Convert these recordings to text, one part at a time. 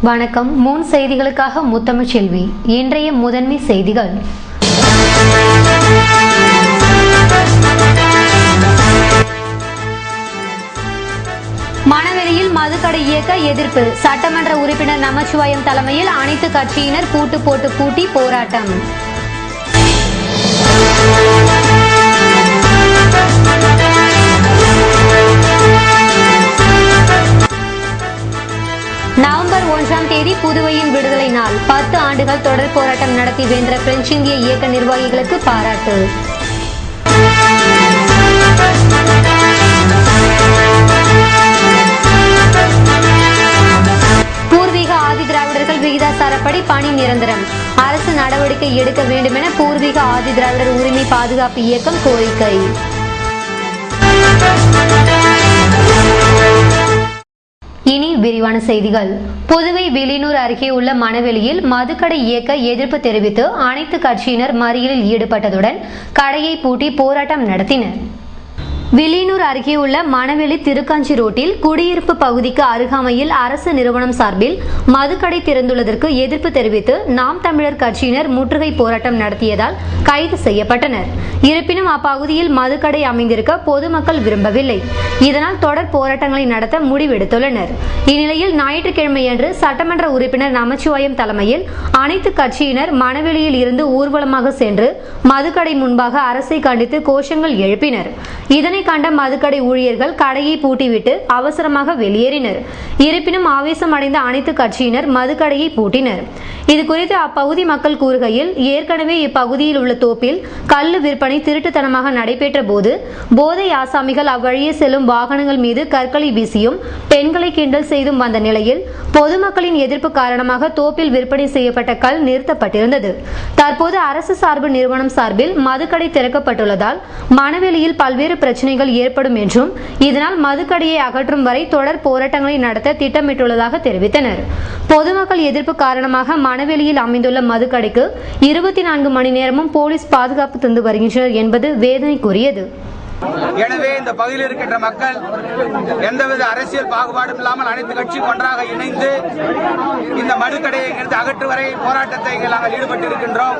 வணக்கம். மூன் செய்திகளுக்காக முத்தமிழ் செல்வி. இன்றைய முதன்மை செய்திகள். மணவெளியில் மதுக்கடை இயக்க எதிர்ப்பு. சட்டமன்ற உறுப்பினர் நமச்சிவாயம் தலைமையில் அனைத்து கட்சியினர் பூட்டு போட்டு பூட்டி போராட்டம். நவம்பர் 1ஆம் தேதி புதுவையின் விடுதலை நாள். 10 ஆண்டுகள் தொடர் போராட்டம் நடத்தி வென்ற பிரெஞ்சு இந்திய இயக்க நிர்வாகிகளுக்கு பாராட்டு. பூர்வீக ஆதி திராவிடர்கள் விகிதாசாரப்படி பணி நிரந்தரம். அரசு நடவடிக்கை எடுக்க வேண்டும் என பூர்வீக ஆதி திராவிடர் உரிமை பாதுகாப்பு இயக்கம் கோரிக்கை. இனி விரிவான செய்திகள். புதுவை வில்லியனூர் அருகே உள்ள மணவெளியில் மதுக்கடை இயக்க எதிர்ப்பு தெரிவித்து அனைத்து கட்சியினர் மறியலில் ஈடுபட்டதுடன் கடையை பூட்டி போராட்டம் நடத்தினர். வில்லியனூர் அருகே உள்ள மணவெளி திருக்காஞ்சி ரோட்டில் குடியிருப்பு பகுதிக்கு அருகாமையில் அரசு நிறுவனம் சார்பில் மதுக்கடை திறந்துள்ளதற்கு எதிர்ப்பு தெரிவித்து நாம் தமிழர் கட்சியினர் முற்றுகை போராட்டம் நடத்தியதால் கைது செய்யப்பட்டனர். இருப்பினும் அப்பகுதியில் மதுக்கடை அமைந்திருக்க பொதுமக்கள் விரும்பவில்லை. இதனால் தொடர் போராட்டங்களை நடத்த முடிவெடுத்துள்ளனர். இந்நிலையில் ஞாயிற்றுக்கிழமையன்று சட்டமன்ற உறுப்பினர் நமச்சிவாயம் தலைமையில் அனைத்து கட்சியினர் மணவெளியில் இருந்து ஊர்வலமாக சென்று மதுக்கடை முன்பாக அரசை கண்டித்து கோஷங்கள் எழுப்பினர். இதனை கண்ட மதுக்கடை ஊழியர்கள் கடையை பூட்டிவிட்டு அவசரமாக வெளியேறினர். இருப்பினும் ஆவேசம் அடைந்த அனைத்து கட்சியினர் மதுக்கடையை பூட்டினர். இதுகுறித்து அப்பகுதி மக்கள் கூறுகையில், ஏற்கனவே இப்பகுதியில் உள்ள தோப்பில் கள்ளு விற்பனை திருட்டுத்தனமாக நடைபெற்ற போது போதை ஆசாமிகள் அவ்வழியே செல்லும் வாகனங்கள் மீது கற்களை வீசியும் பெண்களை கிண்டல் செய்தும் வந்த நிலையில் பொதுமக்களின் எதிர்ப்பு காரணமாக தோப்பில் விற்பனை செய்யப்பட்ட கல் நிறுத்தப்பட்டிருந்தது. தற்போது அரசு சார்பு நிறுவனம் சார்பில் மதுக்கடை திறக்கப்பட்டுள்ளதால் மணவெளியில் பல்வேறு பிரச்சனைகள் ஏற்படும் என்றும் இதனால் மதுக்கடையை அகற்றும் வரை தொடர் போராட்டங்களை நடத்த திட்டமிட்டுள்ளதாக தெரிவித்தனர். பொதுமக்கள் எதிர்ப்பு காரணமாக மணவெளியில் அமைந்துள்ள மதுக்கடைக்கு 24 மணி நேரமும் போலீஸ் பாதுகாப்பு தந்து வருகின்றனர் என்பது வேதனைக்குரியது. எனவே இந்த பகுதியில் இருக்கின்ற மக்கள் எந்தவித அரசியல் பாகுபாடும் இல்லாமல் அனைத்து கட்சியும் ஒன்றாக இணைந்து இந்த மதுக்கடையை அகற்றும் வரை போராட்டத்தை நாங்கள் ஈடுபட்டிருக்கின்றோம்.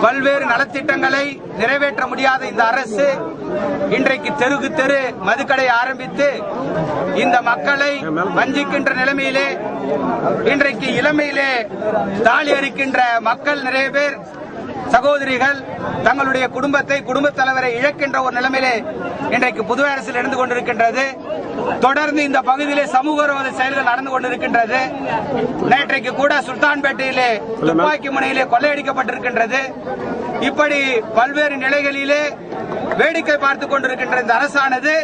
பல்வேறு நலத்திட்டங்களை நிறைவேற்ற முடியாத இந்த அரசு இன்றைக்கு தெருக்கு தெரு மதுக்கடை ஆரம்பித்து இந்த மக்களை வஞ்சிக்கின்ற நிலைமையிலே இன்றைக்கு இளமையிலே தாலி அறுக்கின்ற மக்கள் நிறைய பேர் சகோதரிகள் தங்களுடைய குடும்பத்தை குடும்பத் தலைவரை இழக்கின்ற ஒரு நிலைமையிலே இன்றைக்கு புதுவை அரசில் இருந்து கொண்டிருக்கின்றது. தொடர்ந்து இந்த பகுதியிலே சமூக விரோத செயல்கள் நடந்து கொண்டிருக்கின்றது. நேற்றைக்கு கூட சுல்தான்பேட்டையிலே துப்பாக்கி முனையிலே கொள்ளையடிக்கப்பட்டிருக்கின்றது. இப்படி பல்வேறு நிலைகளிலே வேடிக்கை பார்த்துக் கொண்டிருக்கின்ற இந்த அரசானது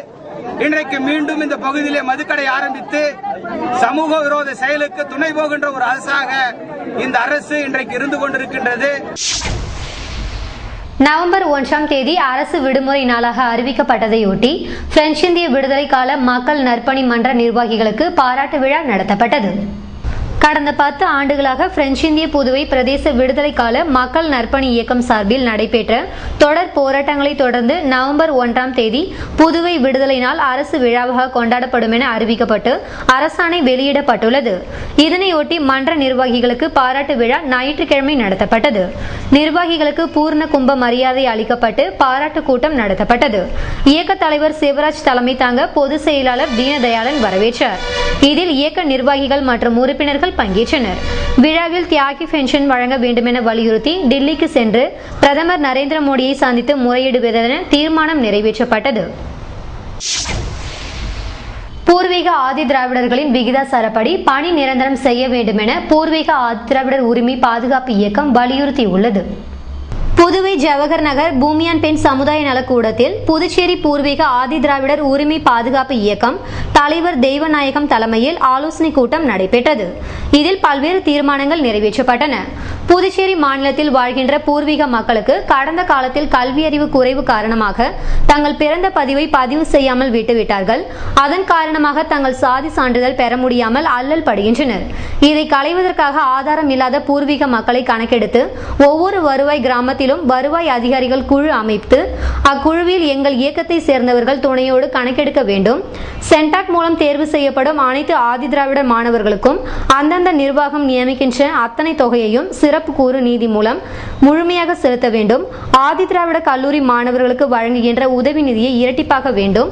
இன்றைக்கு மீண்டும் இந்த பகுதியிலே மதுக்கடை ஆரம்பித்து சமூக விரோத செயலுக்கு துணை போகின்ற ஒரு அரசாக இந்த அரசு இன்றைக்கு இருந்து கொண்டிருக்கின்றது. நவம்பர் 1ஆம் தேதி அரசு விடுமுறை நாளாக அறிவிக்கப்பட்டதையொட்டி பிரெஞ்சு இந்திய விடுதலை கால மக்கள் நற்பணி மன்ற நிர்வாகிகளுக்கு பாராட்டு விழா நடத்தப்பட்டது. கடந்த 10 ஆண்டுகளாக பிரெஞ்சு இந்திய புதுவை பிரதேச விடுதலை கால மக்கள் நற்பணி இயக்கம் சார்பில் நடைபெற்ற தொடர் போராட்டங்களை தொடர்ந்து நவம்பர் 1ஆம் தேதி புதுவை விடுதலை நாள் அரசு விழாவாக கொண்டாடப்படும் என அறிவிக்கப்பட்டு அரசாணை வெளியிடப்பட்டுள்ளது. இதனையொட்டி மன்ற நிர்வாகிகளுக்கு பாராட்டு விழா ஞாயிற்றுக்கிழமை நடத்தப்பட்டது. நிர்வாகிகளுக்கு பூர்ண கும்ப மரியாதை அளிக்கப்பட்டு பாராட்டு கூட்டம் நடத்தப்பட்டது. இயக்க தலைவர் சிவராஜ் தலைமை தாங்க பொதுச் செயலாளர் தீனதயாளன் வரவேற்றார். இதில் இயக்க நிர்வாகிகள் மற்றும் உறுப்பினர்கள் பங்கேற்றனர். விழாவில் தியாகி பென்ஷன் வழங்க வேண்டும் என வலியுறுத்தி டில்லிக்கு சென்று பிரதமர் நரேந்திர மோடியை சந்தித்து முறையிடுவதென தீர்மானம் நிறைவேற்றப்பட்டது. பூர்வீக ஆதி திராவிடர்களின் விகிதாசாரப்படி பணி நிரந்தரம் செய்ய வேண்டும் என பூர்வீக ஆதி திராவிடர் உரிமை பாதுகாப்பு இயக்கம் வலியுறுத்தியுள்ளது. புதுவை ஜவஹர் நகர் பூமியான் பெண் சமுதாய நலக்கூடத்தில் புதுச்சேரி பூர்வீக ஆதி திராவிடர் உரிமை பாதுகாப்பு இயக்கம் தலைவர் தெய்வநாயகம் தலைமையில் ஆலோசனை கூட்டம் நடைபெற்றது. இதில் பல்வேறு தீர்மானங்கள் நிறைவேற்றப்பட்டன. புதுச்சேரி மாநிலத்தில் வாழ்கின்ற பூர்வீக மக்களுக்கு கடந்த காலத்தில் கல்வி அறிவு குறைவு காரணமாக தங்கள் பிறந்த பதிவை பதிவு செய்யாமல் விட்டுவிட்டார்கள். அதன் காரணமாக தங்கள் சாதி சான்றிதழ் பெற முடியாமல் அல்லல் படுகின்றனர். இதை களைவதற்காக ஆதாரம் இல்லாத பூர்வீக மக்களை கணக்கெடுத்து ஒவ்வொரு வருவாய் கிராமத்தில் மாநிலத்திலும் வருவாய் அதிகாரிகள் குழு அமைத்து அக்குழுவில் எங்கள் இயக்கத்தை சேர்ந்தவர்கள் துணையோடு கணக்கெடுக்க வேண்டும். சென்டாக் மூலம் தேர்வு செய்யப்படும் அனைத்து ஆதிதிராவிடர் மாணவர்களுக்கும் அந்தந்த நிர்வாகம் நியமிக்கின்ற அத்தனை தொகையையும் சிறப்பு கூறு நீதி மூலம் முழுமையாக செலுத்த வேண்டும். ஆதிதிராவிட கல்லூரி மாணவர்களுக்கு வழங்குகின்ற உதவி நிதியை இரட்டிப்பாக்க வேண்டும்.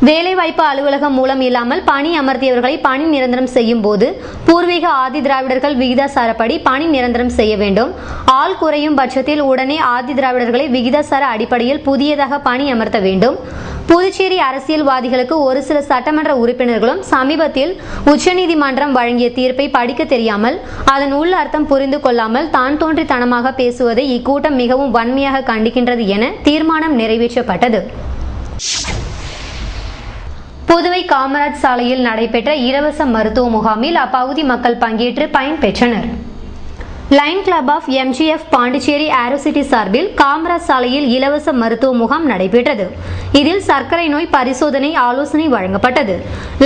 வேலைவாய்ப்பு அலுவலகம் மூலம் இல்லாமல் பணி அமர்த்தியவர்களை பணி நிரந்தரம் செய்யும் போது பூர்வீக ஆதி திராவிடர்கள் விகிதாசாரப்படி பணி நிரந்தரம் செய்ய வேண்டும். ஆள் குறையும் பட்சத்தில் உடனே ஆதி திராவிடர்களை விகிதாசார அடிப்படையில் புதியதாக பணி அமர்த்த வேண்டும். புதுச்சேரி அரசியல்வாதிகளுக்கு ஒரு சில சட்டமன்ற உறுப்பினர்களும் சமீபத்தில் உச்சநீதிமன்றம் வழங்கிய தீர்ப்பை படிக்க தெரியாமல் அதன் உள் அர்த்தம் புரிந்து கொள்ளாமல் தான் தோன்றித்தனமாக பேசுவதை இக்கூட்டம் மிகவும் வன்மையாக கண்டிக்கின்றது என தீர்மானம் நிறைவேற்றப்பட்டது. புதுவை காமராஜ் சாலையில் நடைபெற்ற இலவச மருத்துவ முகாமில் அப்பகுதி மக்கள் பங்கேற்று பயன்பெற்றனர். Lions club of MGF Pondicherry aerocity சார்பில் காமராஜ் சாலையில் இலவச மருத்துவ முகாம் நடைபெற்றது. இதில் சர்க்கரை நோய் பரிசோதனை ஆலோசனை வழங்கப்பட்டது.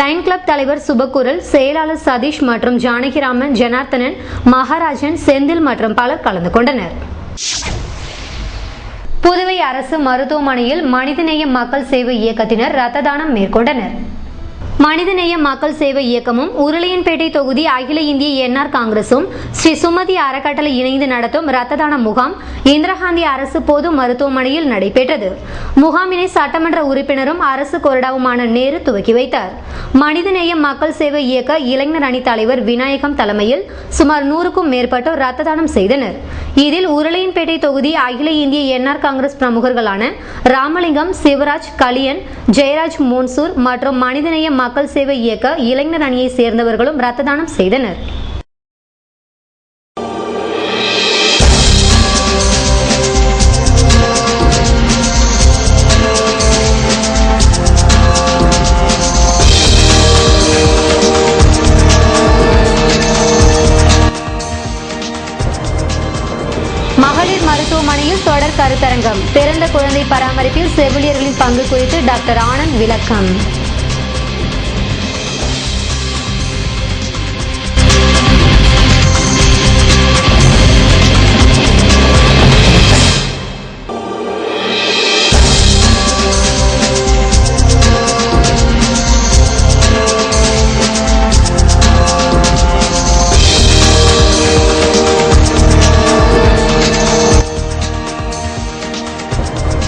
லைன் கிளப் தலைவர் சுபக்குரல், செயலாளர் சதீஷ் மற்றும் ஜானகிராமன், ஜனார்த்தனன், மகாராஜன், செந்தில் மற்றும் பலர் கலந்து கொண்டனர். புதுவை அரசு மருத்துவமனையில் மனிதநேய மக்கள் சேவை இயக்கத்தினர் இரத்த தானம் மேற்கொண்டனர். மனிதநேய மக்கள் சேவை இயக்கமும் உருளையன்பேட்டை தொகுதி அகில இந்திய NR காங்கிரசும் ஸ்ரீ சுமதி அறக்கட்டளை இணைந்து நடத்தும் இரத்த தான முகாம் இந்திராகாந்தி அரசு பொது மருத்துவமனையில் நடைபெற்றது. முகாமினை சட்டமன்ற உறுப்பினரும் அரசு கொறடாவுமான நேரு துவக்கி வைத்தார். மனிதநேய மக்கள் சேவை இயக்க இளைஞர் அணி தலைவர் விநாயகம் தலைமையில் சுமார் 100க்கும் மேற்பட்டோர் இரத்த தானம் செய்தனர். இதில் உருளையன்பேட்டை தொகுதி அகில இந்திய NR காங்கிரஸ் பிரமுகர்களான ராமலிங்கம், சிவராஜ், கலியன், ஜெயராஜ், மோன்சூர் மற்றும் மனிதநேய மக்கள் சேவை இயக்க இளைஞர் அணியை சேர்ந்தவர்களும் இரத்த தானம் செய்தனர். மகளிர் மருத்துவமனையில் தொடர் கருத்தரங்கம். பிறந்த குழந்தை பராமரிப்பில் செவிலியர்களின் பங்கு குறித்து டாக்டர் ஆனந்த் விளக்கம்.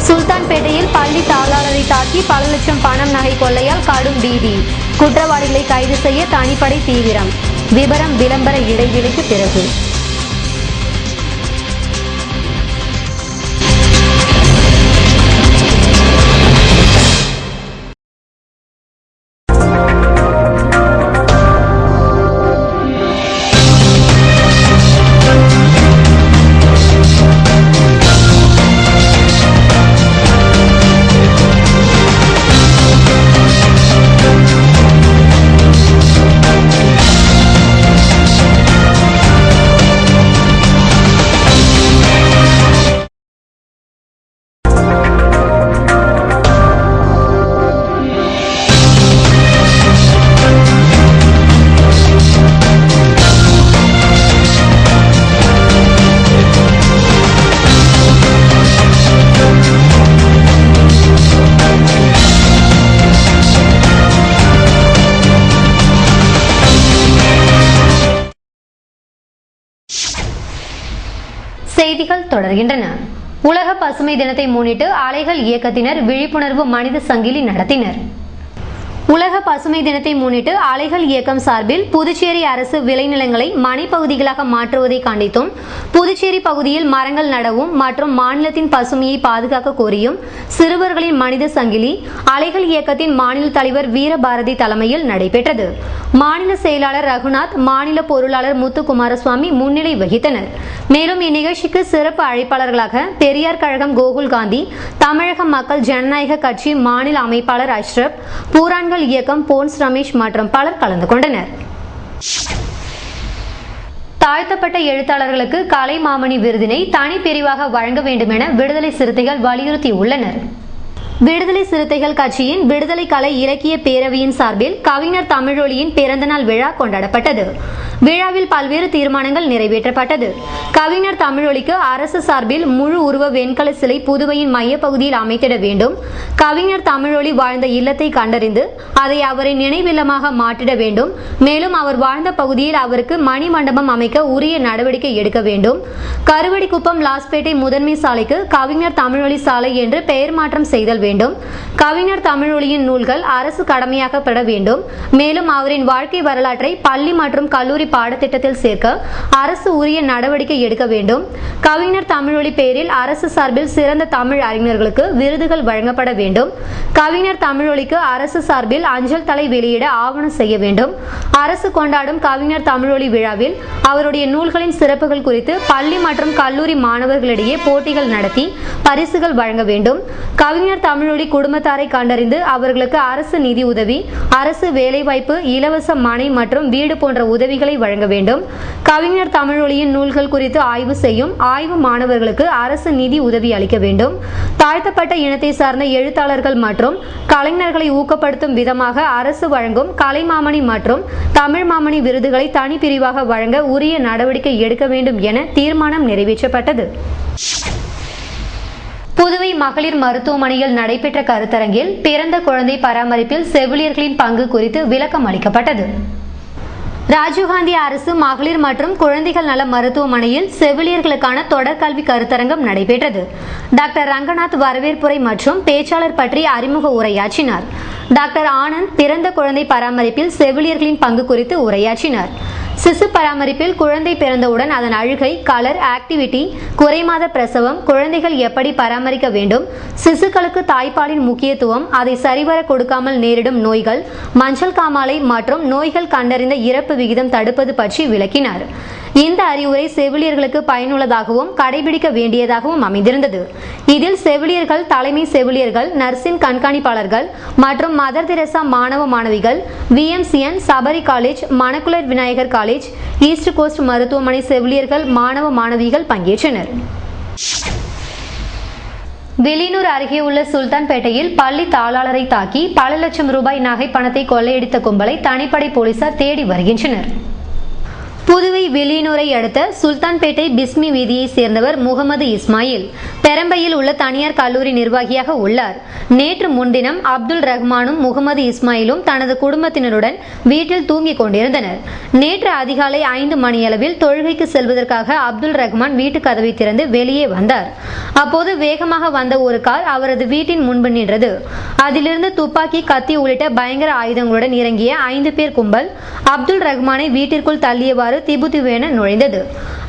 சுல்தான்பேட்டையில் பள்ளி தாளாளரை தாக்கி பல லட்சம் பணம் நகை கொள்ளையால் கடும் பீதி. குற்றவாளிகளை கைது செய்ய தனிப்படை தீவிரம். விவரம் விளம்பர இடைவெளிக்கு பிறகு. செய்திகள் தொடர்கின்றன. உலக பசுமை தினத்தை முன்னிட்டு அலைகள் இயக்கத்தினர் விழிப்புணர்வு மனித சங்கிலி நடத்தினர். உலக பசுமை தினத்தை முன்னிட்டு அலைகள் இயக்கம் சார்பில் புதுச்சேரி அரசு விளைநிலங்களை மனைப்பகுதிகளாக மாற்றுவதை கண்டித்தும் புதுச்சேரி பகுதியில் மரங்கள் நடவும் மற்றும் மாநிலத்தின் பசுமையை பாதுகாக்க கோரியும் சிறுவர்களின் மனித சங்கிலி அலைகள் இயக்கத்தின் மாநில தலைவர் வீரபாரதி தலைமையில் நடைபெற்றது. மாநில செயலாளர் ரகுநாத், மாநில பொருளாளர் முத்துக்குமாரசுவாமி முன்னிலை வகித்தனர். மேலும் இந்நிகழ்ச்சிக்கு சிறப்பு அழைப்பாளர்களாக பெரியார் கழகம் கோகுல் காந்தி, தமிழக மக்கள் ஜனநாயக கட்சி மாநில அமைப்பாளர் அஷ்ரப், பூரான்கள் இயக்கம் போன்ஸ் ரமேஷ் மற்றும் பலர் கலந்து கொண்டனர். தாழ்த்தப்பட்ட எழுத்தாளர்களுக்கு கலை மாமணி விருதினை தனிப்பிரிவாக வழங்க வேண்டும் என விடுதலை சிறுத்தைகள் வலியுறுத்தியுள்ளனர். விடுதலை சிறுத்தைகள் கட்சியின் விடுதலை கலை இலக்கிய பேரவையின் சார்பில் கவிஞர் தமிழொலியின் பிறந்தநாள் விழா கொண்டாடப்பட்டது. விழாவில் பல்வேறு தீர்மானங்கள் நிறைவேற்றப்பட்டது. கவிஞர் தமிழொலிக்கு அரசு சார்பில் முழு உருவ வெண்கல சிலை புதுவையின் மையப்பகுதியில் அமைத்திட வேண்டும். கவிஞர் தமிழொலி வாழ்ந்த இல்லத்தை கண்டறிந்து அதை அவரின் நினைவில்லமாக மாற்றிட வேண்டும். மேலும் அவர் வாழ்ந்த பகுதியில் அவருக்கு மணி மண்டபம் அமைக்க உரிய நடவடிக்கை எடுக்க வேண்டும். கருவடிக்குப்பம் லாஸ்பேட்டை முதன்மை சாலைக்கு கவிஞர் தமிழொலி சாலை என்று பெயர் மாற்றம் செய்தல் வேண்டும். கவிஞர் தமிழொலியின் நூல்கள் அரசு கடமையாக்கப்பட வேண்டும். மேலும் அவரின் வாழ்க்கை வரலாற்றை பள்ளி மற்றும் கல்லூரி பாடத்திட்டத்தில் சேர்க்க அரசு உரிய நடவடிக்கை எடுக்க வேண்டும். கவிஞர் தமிழொலி பெயரில் அரசு சார்பில் சிறந்த தமிழ் அறிஞர்களுக்கு விருதுகள் வழங்கப்பட வேண்டும். கவிஞர் தமிழொலிக்கு அரசு சார்பில் அஞ்சல் தலை வெளியிட ஆவணம் செய்ய வேண்டும். அரசு கொண்டாடும் கவிஞர் தமிழொலி விழாவில் அவருடைய நூல்களின் சிறப்புகள் குறித்து பள்ளி மற்றும் கல்லூரி மாணவர்களிடையே போட்டிகள் நடத்தி பரிசுகள் வழங்க வேண்டும். கவிஞர் தமிழொலி குடும்பத்தாரை கண்டறிந்து அவர்களுக்கு அரசு நிதி உதவி, அரசு வேலைவாய்ப்பு, இலவச மனை மற்றும் வீடு போன்ற உதவிகளை வழங்க வேண்டும். கவிஞர் தமிழொலியின் நூல்கள் குறித்து ஆய்வு செய்யும் ஆய்வு மாணவர்களுக்கு அரசு நிதி உதவி அளிக்க வேண்டும். தாழ்த்தப்பட்ட இனத்தை சார்ந்த எழுத்தாளர்கள் மற்றும் கலைஞர்களை ஊக்கப்படுத்தும் விதமாக அரசு வழங்கும் கலைமாமணி மற்றும் தமிழ் மாமணி விருதுகளை தனிப்பிரிவாக வழங்க உரிய நடவடிக்கை எடுக்க வேண்டும் என தீர்மானம் நிறைவேற்றப்பட்டது. புதுவை மகளிர் மருத்துவமனையில் நடைபெற்ற கருத்தரங்கில் பிறந்த குழந்தை பராமரிப்பில் செவிலியர்களின் பங்கு குறித்து விளக்கம் அளிக்கப்பட்டது. ராஜீவ்காந்தி அரசு மகளிர் மற்றும் குழந்தைகள் நல மருத்துவமனையில் செவிலியர்களுக்கான தொடர்கல்வி கருத்தரங்கம் நடைபெற்றது. டாக்டர் ரங்கநாத் வரவேற்புரை மற்றும் பேச்சாளர் பற்றி அறிமுக உரையாற்றினார். டாக்டர் ஆனந்த் பிறந்த குழந்தை பராமரிப்பில் செவிலியர்களின் பங்கு குறித்து உரையாற்றினார். சிசு பராமரிப்பில் குழந்தை பிறந்தவுடன் அதன் அழுகை, கலர், ஆக்டிவிட்டி, குறைமாத பிரசவம், குழந்தைகள் எப்படி பராமரிக்க வேண்டும், சிசுக்களுக்கு தாய்ப்பாலின் முக்கியத்துவம், அதை சரிவர கொடுக்காமல் நேரிடும் நோய்கள், மஞ்சள் காமாலை மற்றும் நோய்கள் கண்டறிந்த இறப்பு விகிதம் தடுப்பது பற்றி விளக்கினார். இந்த அறிவுரை செவிலியர்களுக்கு பயனுள்ளதாகவும் கடைபிடிக்க வேண்டியதாகவும் அமைந்திருந்தது. இதில் செவிலியர்கள், தலைமை செவிலியர்கள், நர்சிங் கண்காணிப்பாளர்கள் மற்றும் மதர் தெரசா மாணவ மாணவிகள், VMCN, Sabari college, Manakula Vinayagar college, east coast மருத்துவமனை செவிலியர்கள், மாணவ மாணவிகள் பங்கேற்றனர். வெளியூர் அருகே உள்ள சுல்தான்பேட்டையில் பள்ளி தாளாளரை தாக்கி பல லட்சம் ரூபாய் நகை பணத்தை கொள்ளையடித்த கும்பலை தனிப்படை போலீசார் தேடி வருகின்றனர். புதுவை வெளியூரை அடுத்த சுல்தான்பேட்டை பிஸ்மி வீதியை சேர்ந்தவர் முகமது இஸ்மாயில் பெரம்பையில் உள்ள தனியார் கல்லூரி நிர்வாகியாக உள்ளார். நேற்று முன்தினம் அப்துல் ரஹ்மானும் முகமது இஸ்மாயிலும் தனது குடும்பத்தினருடன் வீட்டில் தூங்கிக் கொண்டிருந்தனர். நேற்று அதிகாலை 5 மணியளவில் தொழுகைக்கு செல்வதற்காக அப்துல் ரஹ்மான் வீட்டு கதவை திறந்து வெளியே வந்தார். அப்போது வேகமாக வந்த ஒரு கார் அவரது வீட்டின் முன்பு நின்றது. அதிலிருந்து துப்பாக்கி, கத்தி உள்ளிட்ட பயங்கர ஆயுதங்களுடன் இறங்கிய 5 பேர் கும்பல் அப்துல் ரஹ்மானை வீட்டிற்குள் தள்ளியவாறு திபுதிபுவென நுழைந்தது.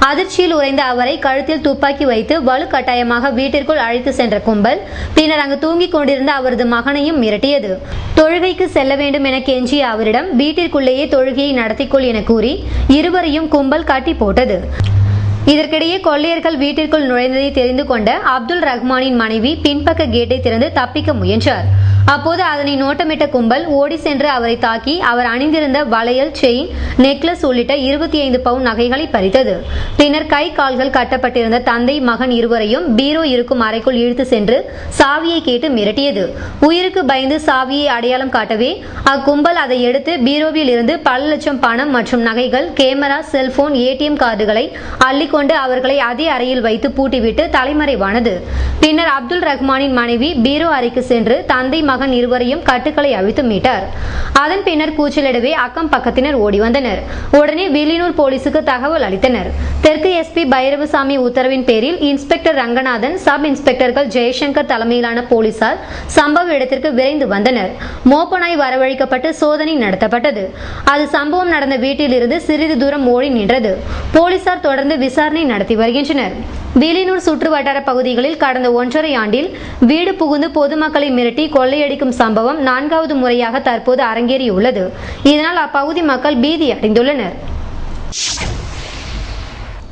அதிர்ச்சியில் உறைந்த அவரை கழுத்தில் துப்பாக்கி வைத்து வலுக்கட்டாயமாக வீட்டிற்குள் அழைத்து சென்ற கும்பல் பின்னர் அங்கு தூங்கிக் கொண்டிருந்த அவரது மகனையும் மிரட்டியது. தொழுகைக்கு செல்ல வேண்டும் என கெஞ்சிய அவரிடம் வீட்டிற்குள்ளேயே தொழுகையை நடத்திக்கொள் என கூறி இருவரையும் கும்பல் கட்டி போட்டது. இதற்கிடையே கொள்ளையர்கள் வீட்டிற்குள் நுழைந்ததை தெரிந்து கொண்ட அப்துல் ரஹ்மானின் மனைவி பின்பக்க கேட்டை திறந்து தப்பிக்க முயன்றார். அப்போது அதனை நோட்டமிட்ட கும்பல் ஓடி சென்று அவரை தாக்கி அவர் அணிந்திருந்த வளையல், செயின், நெக்லஸ் உள்ளிட்ட 25 பவுன் நகைகளை பறித்தது. பின்னர் கை கால்கள் கட்டப்பட்டிருந்த தந்தை, மகன் இருவரையும் பீரோ இருக்கும் அறைக்குள் இழுத்து சென்று சாவியை கேட்டு மிரட்டியது. உயிருக்கு பயந்து சாவியை அடையாளம் காட்டவே அக்கும்பல் அதை எடுத்து பீரோவில் இருந்து பல லட்சம் பணம் மற்றும் நகைகள், கேமரா, செல்போன், ஏடிஎம் கார்டுகளை அள்ளிக்கொண்டு அவர்களை அதே அறையில் வைத்து பூட்டிவிட்டு தலைமறைவானது. பின்னர் அப்துல் ரஹ்மானின் மனைவி பீரோ அறைக்கு சென்று தந்தை, மகன் இருவரையும் கட்டுக்களை அவிழ்த்து மீட்டார். அதன் பின்னர் கூச்சலிடவே அக்கம் பக்கத்தினர் ஓடி வந்தனர். உடனே வெளியூர் போலீசுக்கு தகவல் அளித்தனர். தெற்கு எஸ்பி பைரவசாமி உத்தரவின் பேரில் இன்ஸ்பெக்டர் ரங்கநாதன், சப் இன்ஸ்பெக்டர்கள் ஜெயசங்கர் தலைமையிலான போலீசார் சம்பவ இடத்திற்கு விரைந்து வந்தனர். மோப்பனாய் வரவழைக்கப்பட்டு சோதனை நடத்தப்பட்டது. அது சம்பவம் நடந்த வீட்டில் இருந்து சிறிது தூரம் ஓடி நின்றது. போலீசார் தொடர்ந்து விசாரணை நடத்தி வருகின்றனர். வெளியூர் சுற்று வட்டார பகுதிகளில் கடந்த 1.5 ஆண்டில் வீடு புகுந்து பொதுமக்களை மிரட்டி கொள்ளையடிக்கும் சம்பவம் 4வது முறையாக தற்போது அரங்கேறியுள்ளது. இதனால் அப்பகுதி மக்கள் பீதி அடைந்துள்ளனர்.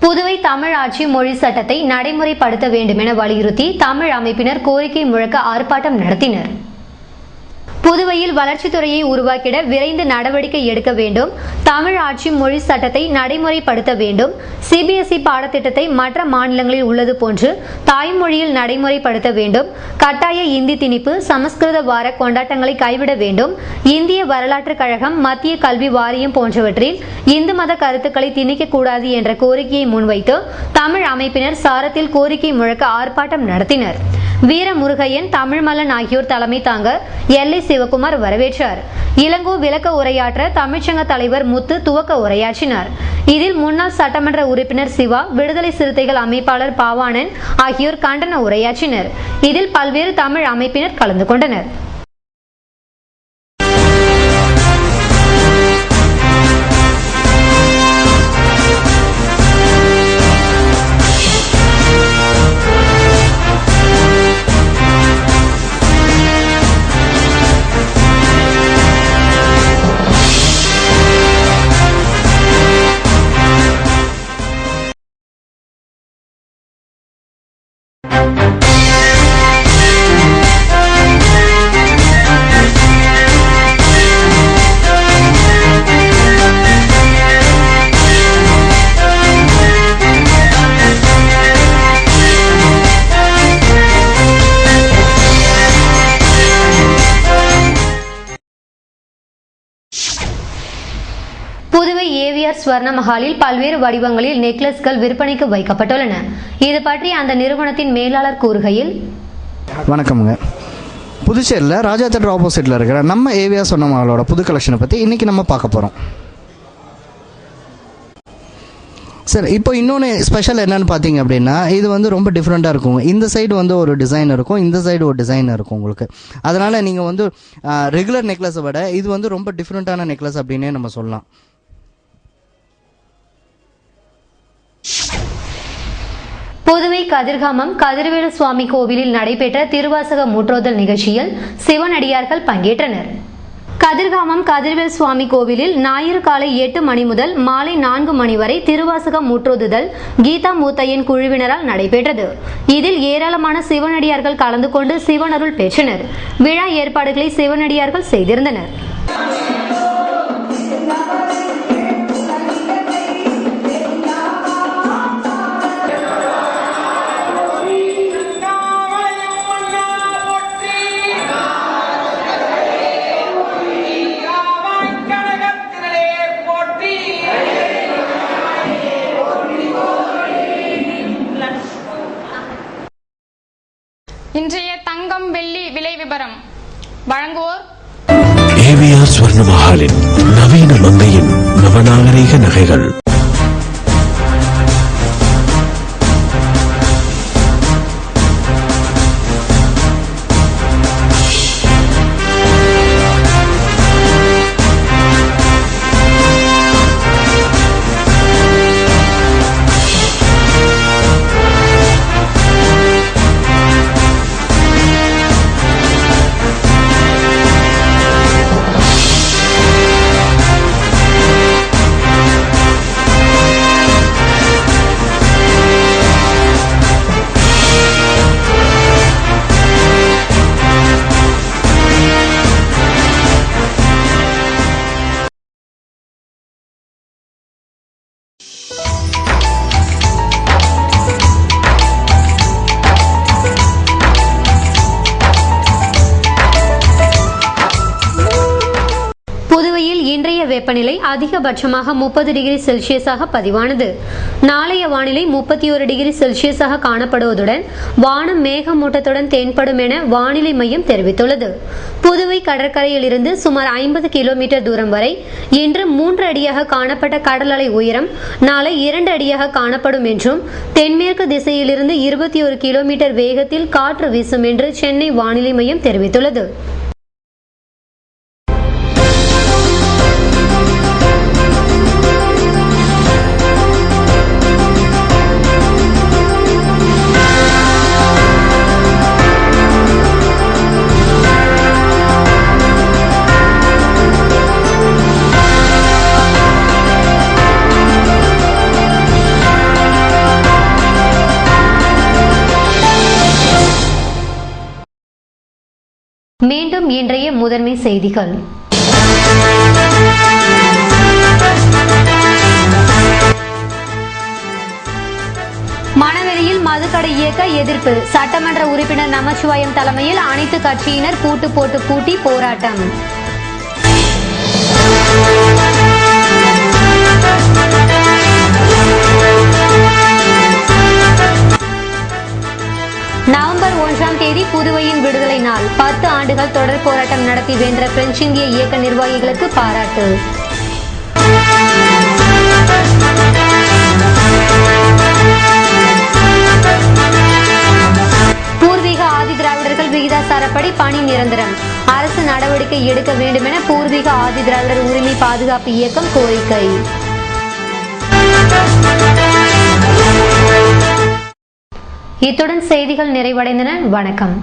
புதுவை தமிழ் ஆட்சி மொழி சட்டத்தை நடைமுறைப்படுத்த வேண்டும் என வலியுறுத்தி தமிழ் அமைப்பினர் கோரிக்கை முழக்க ஆர்ப்பாட்டம் நடத்தினர். புதுவையில் வளர்ச்சித்துறையை உருவாக்கிட விரைந்து நடவடிக்கை எடுக்க வேண்டும். தமிழ் ஆட்சி மொழி சட்டத்தை நடைமுறைப்படுத்த வேண்டும். சிபிஎஸ்இ பாடத்திட்டத்தை மற்ற மாநிலங்களில் உள்ளது போன்று தாய்மொழியில் நடைமுறைப்படுத்த வேண்டும். கட்டாய இந்தி திணிப்பு, சமஸ்கிருத வார கொண்டாட்டங்களை கைவிட வேண்டும். இந்திய வரலாற்று கழகம், மத்திய கல்வி வாரியம் போன்றவற்றில் இந்து மத கருத்துக்களை திணிக்க கூடாது என்ற கோரிக்கையை முன்வைத்து தமிழ் அமைப்பினர் சாரத்தில் கோரிக்கை முழக்க ஆர்ப்பாட்டம் நடத்தினர். வீரமுருகையன், தமிழ்மலன் ஆகியோர் தலைமை தாங்க எல்லை சிவகுமார் வரவேற்றார். இளங்கோ விளக்க உரையாற்ற தமிழ்ச்சங்க தலைவர் முத்து துவக்க உரையாற்றினார். இதில் முன்னாள் சட்டமன்ற உறுப்பினர் சிவா, விடுதலை சிறுத்தைகள் அமைப்பாளர் பாவாணன் ஆகியோர் கண்டன உரையாற்றினர். இதில் பல்வேறு தமிழ் அமைப்பினர் கலந்து கொண்டனர். புதுவை ஏவிஆர் ஸ்வர்ண மஹாலில் பல்வேறு வடிவங்களில் நெக்லஸ்கள் விற்பனைக்கு வைக்கப்பட்டுள்ளன. இது பற்றி அந்த நிறுவனத்தின் மேலாளர் கூறுகையில், வணக்கம்ங்க. புதுச்சேரியில் ராஜா தேட்டர் ஆப்போசிட்டில் இருக்கிற நம்ம ஏவிஆர் ஸ்வர்ண மஹாலோட புது கலெக்ஷனை பற்றி இன்றைக்கி நம்ம பார்க்க போகிறோம். சார், இப்போ இன்னொன்று ஸ்பெஷல் என்னன்னு பார்த்தீங்க அப்படின்னா, இது வந்து ரொம்ப டிஃப்ரெண்ட்டாக இருக்கும். இந்த சைடு வந்து ஒரு டிசைன் இருக்கும், இந்த சைடு ஒரு டிசைன் இருக்கும் உங்களுக்கு. அதனால் நீங்கள் வந்து ரெகுலர் நெக்லஸை விட இது வந்து ரொம்ப டிஃப்ரெண்ட்டான நெக்லஸ் அப்படின்னே நம்ம சொல்லலாம். புதுவை கதிர்காமம் கதிர்வேலு சுவாமி கோவிலில் நடைபெற்ற திருவாசக முற்றோதல் நிகழ்ச்சியில் சிவனடியார்கள் பங்கேற்றனர். கதிர்காமம் கதிர்வேல் சுவாமி கோவிலில் ஞாயிறு காலை 8 மணி முதல் மாலை 4 மணி வரை திருவாசகம் முற்றோதுதல் கீதா மூத்தையன் குழுவினரால் நடைபெற்றது. இதில் ஏராளமான சிவனடியார்கள் கலந்து கொண்டு சிவனருள் பெற்றனர். விழா ஏற்பாடுகளை சிவனடியார்கள் செய்திருந்தனர். இன்றைய தங்கம் வெள்ளி விலை விபரம் வழங்குவோர் ஏவிஆர் ஸ்வர்ண மஹாலின் நவீன மங்கையின் நவநாகரீக நகைகள். புதுவையில் இன்றைய வெப்பநிலை அதிகபட்சமாக 30 டிகிரி செல்சியஸாக பதிவானது. நாளைய வானிலை 31 டிகிரி செல்சியஸாக காணப்படுவதுடன் வானம் மேகமூட்டத்துடன் தென்படும் என வானிலை மையம் தெரிவித்துள்ளது. புதுவை கடற்கரையில் இருந்து சுமார் 50 கிலோமீட்டர் தூரம் வரை இன்று 3 அடியாக காணப்பட்ட கடல் அலை உயரம் நாளை 2 அடியாக காணப்படும் என்றும், தென்மேற்கு திசையிலிருந்து 21 கிலோமீட்டர் வேகத்தில் காற்று வீசும் என்று சென்னை வானிலை மையம் தெரிவித்துள்ளது. மீண்டும் இன்றைய முதன்மை செய்திகள். மணவெளியில் மதுக்கடை இயக்க எதிர்ப்பு. சட்டமன்ற உறுப்பினர் நமச்சிவாயம் தலைமையில் அனைத்து கட்சியினர் பூட்டு போட்டு பூட்டி போராட்டம். நவம்பர் 1ஆம் தேதி புதுவையின் விடுதலை நாள். 10 ஆண்டுகள் தொடர் போராட்டம் நடத்தி வென்ற பிரெஞ்சு இந்திய இயக்க நிர்வாகிகளுக்கு பாராட்டு. பூர்வீக ஆதி திராவிடர்கள் விகிதாசாரப்படி பணி நிரந்தரம். அரசு நடவடிக்கை எடுக்க வேண்டும் என பூர்வீக ஆதி திராவிடர் உரிமை பாதுகாப்பு இயக்கம் கோரிக்கை. இத்துடன் செய்திகள் நிறைவடைந்தன. வணக்கம்.